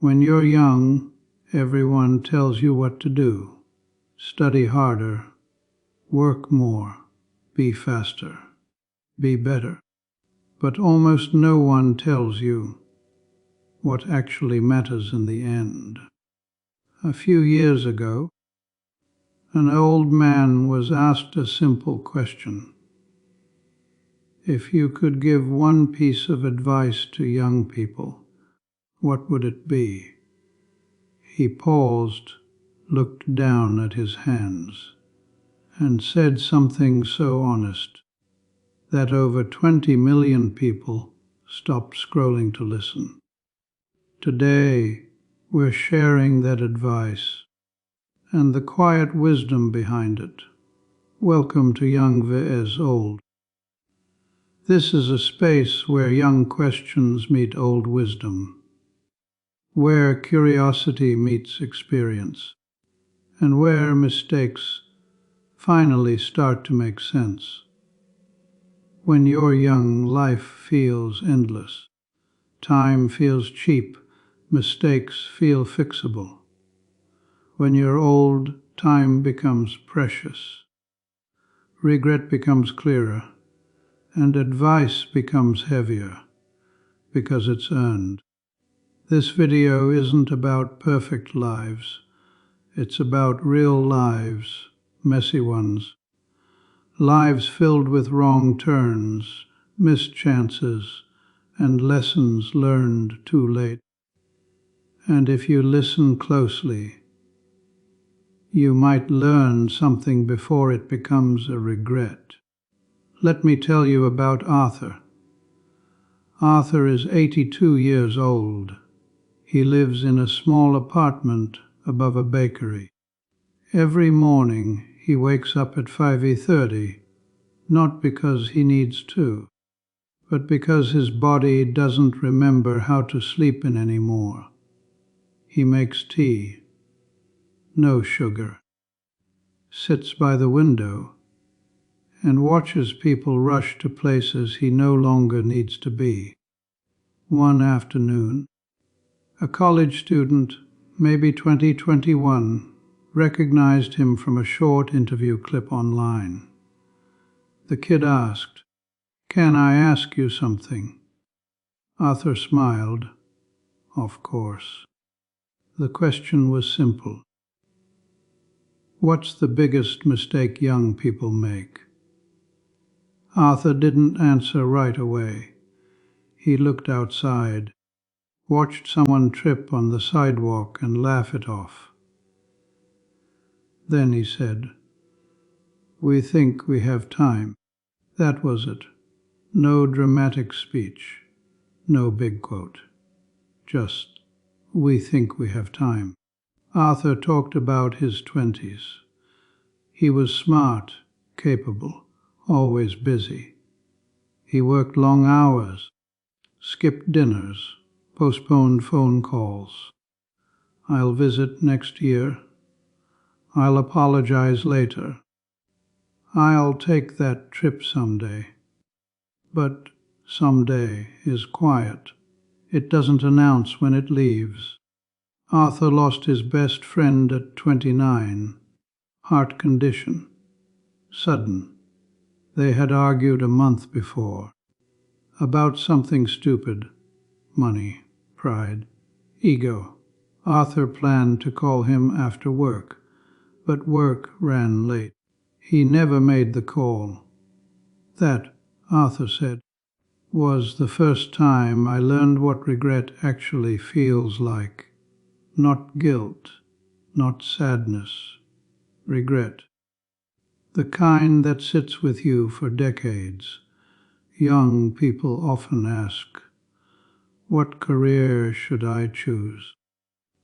When you're young, everyone tells you what to do. Study harder, work more, be faster, be better. But almost no one tells you what actually matters in the end. A few years ago, an old man was asked a simple question. If you could give one piece of advice to young people, what would it be? He paused, looked down at his hands, and said something so honest that over 20 million people stopped scrolling to listen. Today, we're sharing that advice and the quiet wisdom behind it. Welcome to Young vs. Old. This is a space where young questions meet old wisdom, where curiosity meets experience, and where mistakes finally start to make sense. When you're young, life feels endless. Time feels cheap. Mistakes feel fixable. When you're old, time becomes precious. Regret becomes clearer, and advice becomes heavier because it's earned. This video isn't about perfect lives. It's about real lives, messy ones. Lives filled with wrong turns, missed chances, and lessons learned too late. And if you listen closely, you might learn something before it becomes a regret. Let me tell you about Arthur. Arthur is 82 years old. He lives in a small apartment above a bakery. Every morning he wakes up at 5:30, not because he needs to, but because his body doesn't remember how to sleep in anymore. He makes tea, no sugar, sits by the window, and watches people rush to places he no longer needs to be. One afternoon, a college student, maybe 2021, recognized him from a short interview clip online. The kid asked, "Can I ask you something?" Arthur smiled. Of course. The question was simple. What's the biggest mistake young people make? Arthur didn't answer right away. He looked outside, watched someone trip on the sidewalk and laugh it off. Then he said, "We think we have time." That was it. No dramatic speech, no big quote. Just, "We think we have time." Arthur talked about his 20s. He was smart, capable, always busy. He worked long hours, skipped dinners, postponed phone calls. "I'll visit next year. I'll apologize later. I'll take that trip someday." But someday is quiet. It doesn't announce when it leaves. Arthur lost his best friend at 29, heart condition, sudden. They had argued a month before, about something stupid, money, pride, ego. Arthur planned to call him after work, but work ran late. He never made the call. That, Arthur said, was the first time I learned what regret actually feels like. Not guilt, not sadness, regret. The kind that sits with you for decades. Young people often ask, "What career should I choose?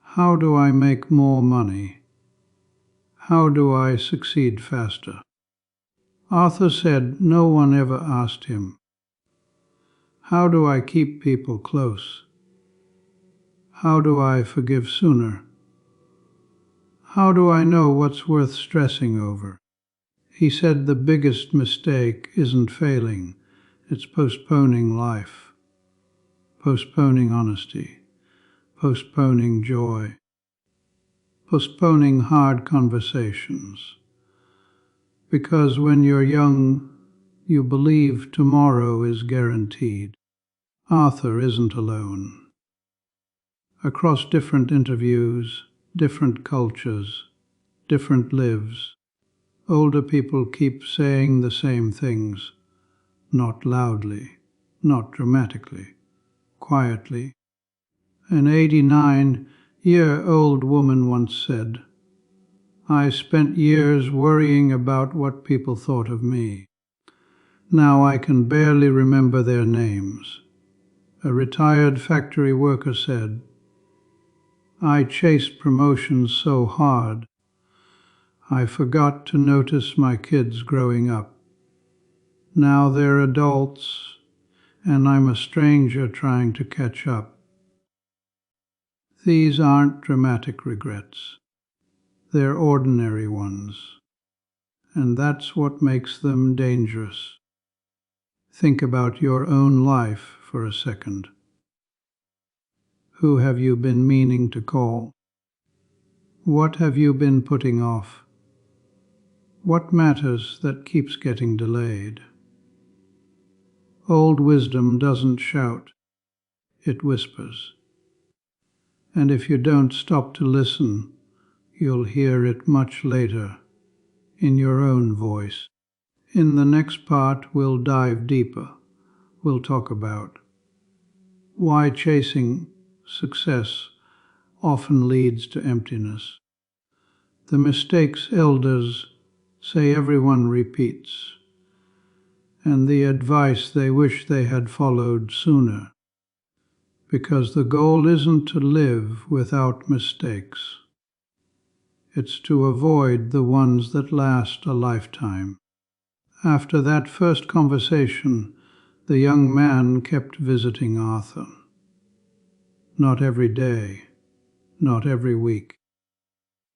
How do I make more money? How do I succeed faster?" Arthur said no one ever asked him, "How do I keep people close? How do I forgive sooner? How do I know what's worth stressing over?" He said the biggest mistake isn't failing, it's postponing life, postponing honesty, postponing joy, postponing hard conversations. Because when you're young, you believe tomorrow is guaranteed. Arthur isn't alone. Across different interviews, different cultures, different lives, older people keep saying the same things, not loudly, not dramatically, quietly. An 89-year-old woman once said, "I spent years worrying about what people thought of me. Now I can barely remember their names." A retired factory worker said, "I chased promotions so hard, I forgot to notice my kids growing up. Now they're adults, and I'm a stranger trying to catch up." These aren't dramatic regrets. They're ordinary ones, and that's what makes them dangerous. Think about your own life for a second. Who have you been meaning to call? What have you been putting off? What matters that keeps getting delayed? Old wisdom doesn't shout, it whispers. And if you don't stop to listen, you'll hear it much later, in your own voice. In the next part, we'll dive deeper. We'll talk about why chasing success often leads to emptiness, the mistakes elders say everyone repeats, and the advice they wish they had followed sooner. Because the goal isn't to live without mistakes. It's to avoid the ones that last a lifetime. After that first conversation, the young man kept visiting Arthur. Not every day, not every week,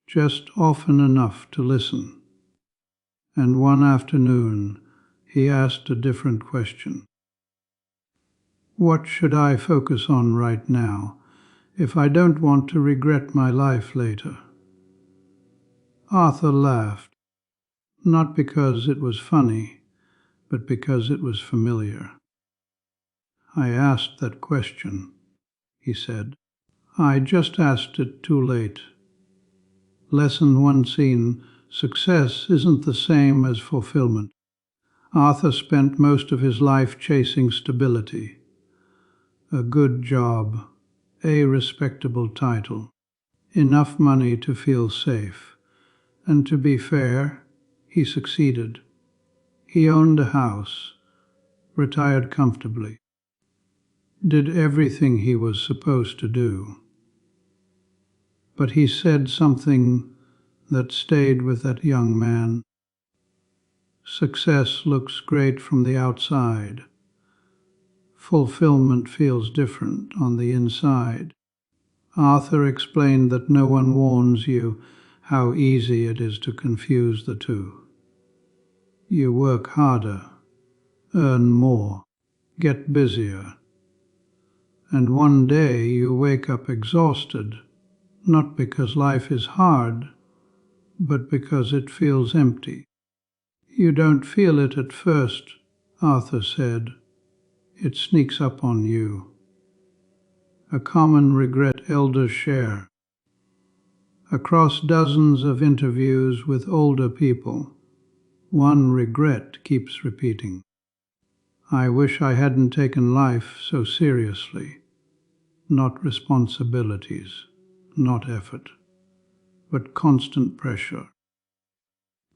just often enough to listen. And one afternoon, he asked a different question. What should I focus on right now if I don't want to regret my life later? Arthur laughed, not because it was funny, but because it was familiar. "I asked that question," he said. "I just asked it too late." Lesson 1 seen, success isn't the same as fulfillment. Arthur spent most of his life chasing stability. A good job, a respectable title, enough money to feel safe. And to be fair, he succeeded. He owned a house, retired comfortably, did everything he was supposed to do. But he said something that stayed with that young man. Success looks great from the outside. Fulfillment feels different on the inside. Arthur explained that no one warns you how easy it is to confuse the two. You work harder, earn more, get busier, and one day you wake up exhausted, not because life is hard, but because it feels empty. You don't feel it at first, Arthur said. It sneaks up on you. A common regret elders share. Across dozens of interviews with older people, one regret keeps repeating. I wish I hadn't taken life so seriously. Not responsibilities, not effort, but constant pressure.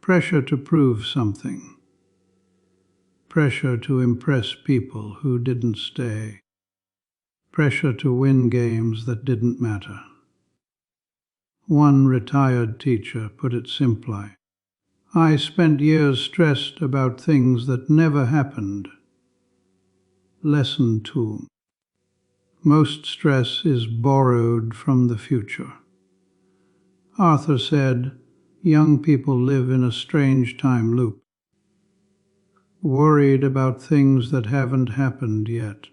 Pressure to prove something. Pressure to impress people who didn't stay. Pressure to win games that didn't matter. One retired teacher put it simply. I spent years stressed about things that never happened. Lesson 2. Most stress is borrowed from the future. Arthur said, young people live in a strange time loop, worried about things that haven't happened yet.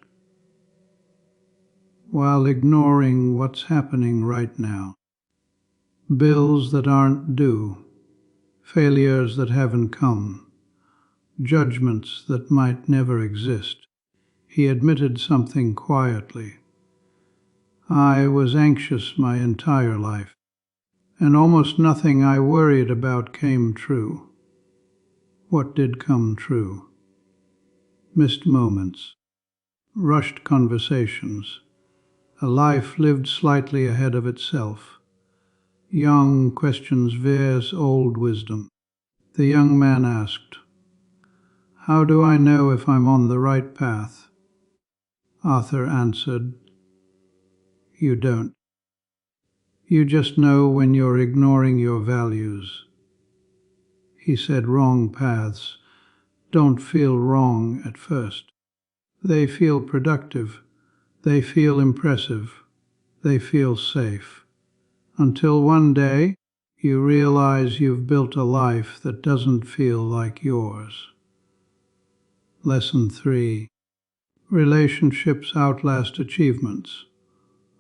while ignoring what's happening right now. Bills that aren't due, failures that haven't come, judgments that might never exist. He admitted something quietly. I was anxious my entire life, and almost nothing I worried about came true. What did come true? Missed moments, rushed conversations, a life lived slightly ahead of itself. Young questions Vere's old wisdom. The young man asked, "How do I know if I'm on the right path?" Arthur answered, "You don't. You just know when you're ignoring your values." He said, "Wrong paths don't feel wrong at first. They feel productive. They feel impressive. They feel safe. Until one day you realize you've built a life that doesn't feel like yours." Lesson 3. Relationships outlast achievements.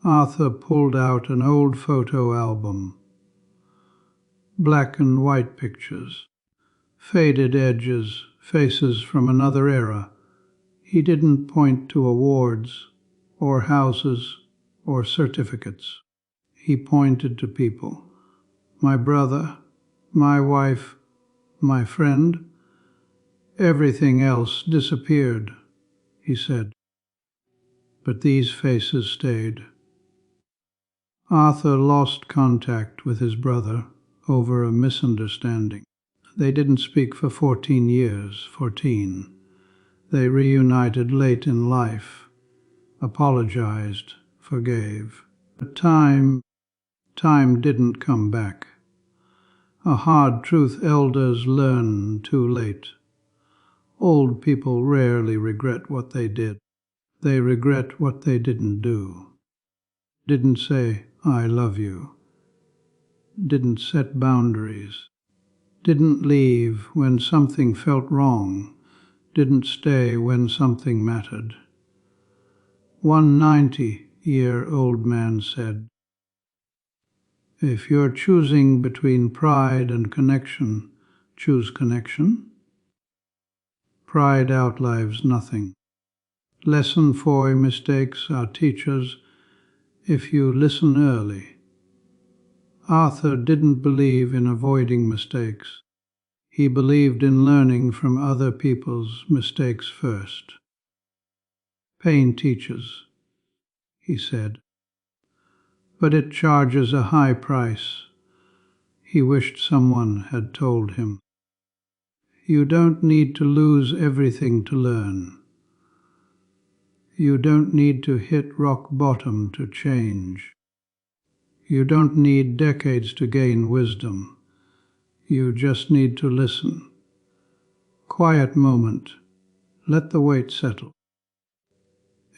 Arthur pulled out an old photo album. Black and white pictures, faded edges, faces from another era. He didn't point to awards or houses or certificates. He pointed to people. My brother, my wife, my friend. Everything else disappeared, he said. But these faces stayed. Arthur lost contact with his brother over a misunderstanding. They didn't speak for 14 years. They reunited late in life, apologized, forgave. But time didn't come back. A hard truth elders learn too late. Old people rarely regret what they did. They regret what they didn't do. Didn't say, "I love you." Didn't set boundaries. Didn't leave when something felt wrong. Didn't stay when something mattered. One 90-year-old man said, "If you're choosing between pride and connection, choose connection." Pride outlives nothing. Lesson 4. Mistakes are teachers if you listen early. Arthur didn't believe in avoiding mistakes. He believed in learning from other people's mistakes first. Pain teaches, he said, but it charges a high price. He wished someone had told him. You don't need to lose everything to learn. You don't need to hit rock bottom to change. You don't need decades to gain wisdom. You just need to listen. Quiet moment. Let the weight settle.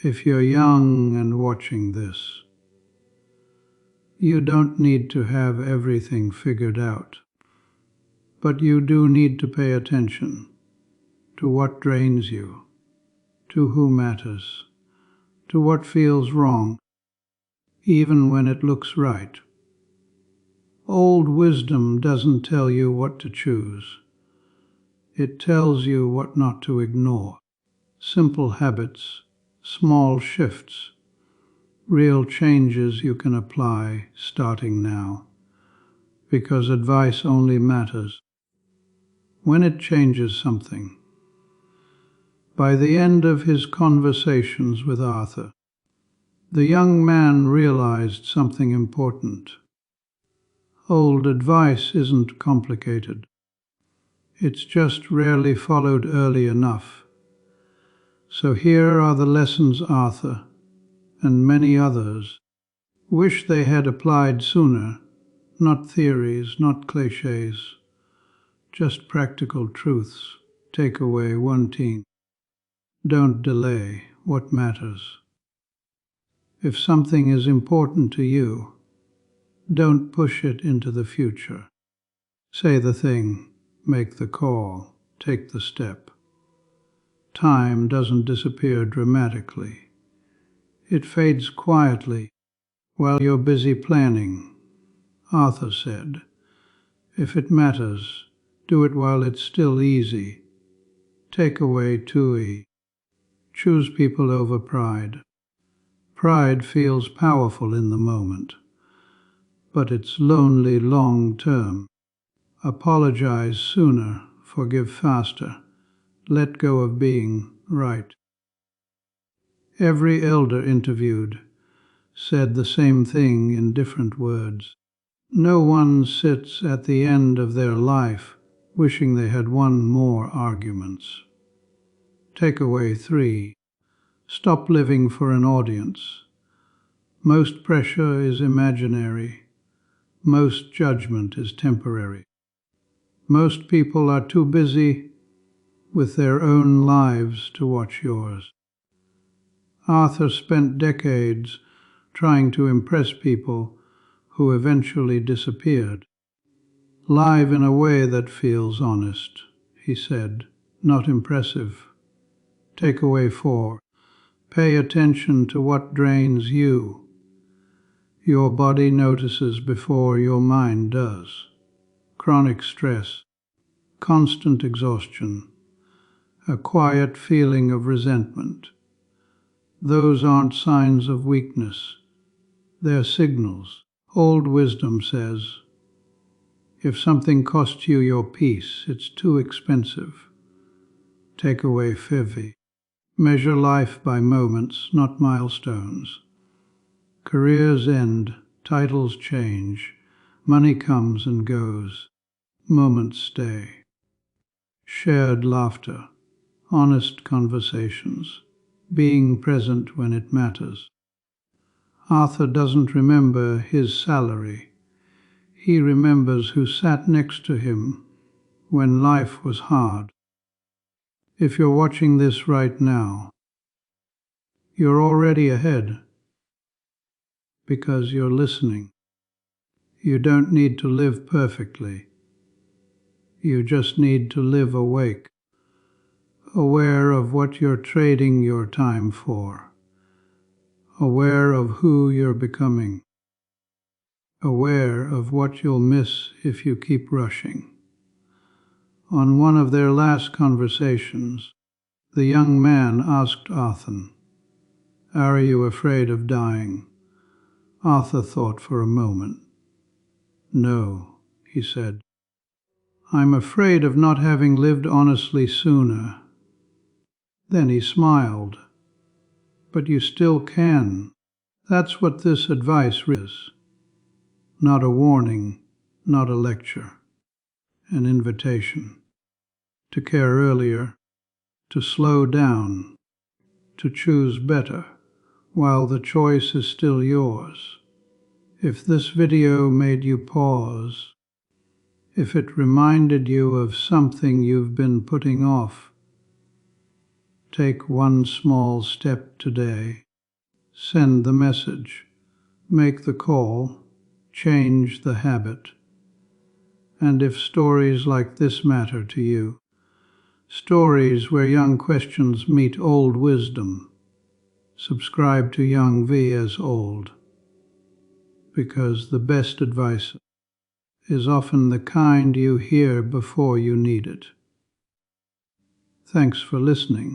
If you're young and watching this, you don't need to have everything figured out. But you do need to pay attention to what drains you, to who matters, to what feels wrong, even when it looks right. Old wisdom doesn't tell you what to choose. It tells you what not to ignore. Simple habits, small shifts, real changes you can apply starting now, because advice only matters when it changes something. By the end of his conversations with Arthur, the young man realized something important. Old advice isn't complicated. It's just rarely followed early enough. So here are the lessons Arthur, and many others, wish they had applied sooner. Not theories, not clichés, just practical truths. Takeaway 1. Don't delay what matters. If something is important to you, don't push it into the future. Say the thing, make the call, take the step. Time doesn't disappear dramatically. It fades quietly while you're busy planning. Arthur said, if it matters, do it while it's still easy. Take away too. Choose people over pride. Pride feels powerful in the moment, but it's lonely long term. Apologize sooner, forgive faster. Let go of being right. Every elder interviewed said the same thing in different words. No one sits at the end of their life wishing they had won more arguments. Takeaway 3. Stop living for an audience. Most pressure is imaginary. Most judgment is temporary. Most people are too busy with their own lives to watch yours. Arthur spent decades trying to impress people who eventually disappeared. Live in a way that feels honest, he said, not impressive. Takeaway 4. Pay attention to what drains you. Your body notices before your mind does. Chronic stress, constant exhaustion, a quiet feeling of resentment. Those aren't signs of weakness. They're signals. Old wisdom says, if something costs you your peace, it's too expensive. Takeaway 5. Measure life by moments, not milestones. Careers end, titles change, money comes and goes. Moments stay. Shared laughter, honest conversations, being present when it matters. Arthur doesn't remember his salary. He remembers who sat next to him when life was hard. If you're watching this right now, you're already ahead because you're listening. You don't need to live perfectly. You just need to live awake, aware of what you're trading your time for, aware of who you're becoming, aware of what you'll miss if you keep rushing. On one of their last conversations, the young man asked Arthur, "Are you afraid of dying?" Arthur thought for a moment. "No," he said. "I'm afraid of not having lived honestly sooner." Then he smiled. "But you still can." That's what this advice is. Not a warning, not a lecture. An invitation to care earlier, to slow down, to choose better, while the choice is still yours. If this video made you pause, if it reminded you of something you've been putting off, take one small step today. Send the message, make the call, change the habit. And if stories like this matter to you, stories where young questions meet old wisdom, subscribe to Young V as Old, because the best advice is often the kind you hear before you need it. Thanks for listening.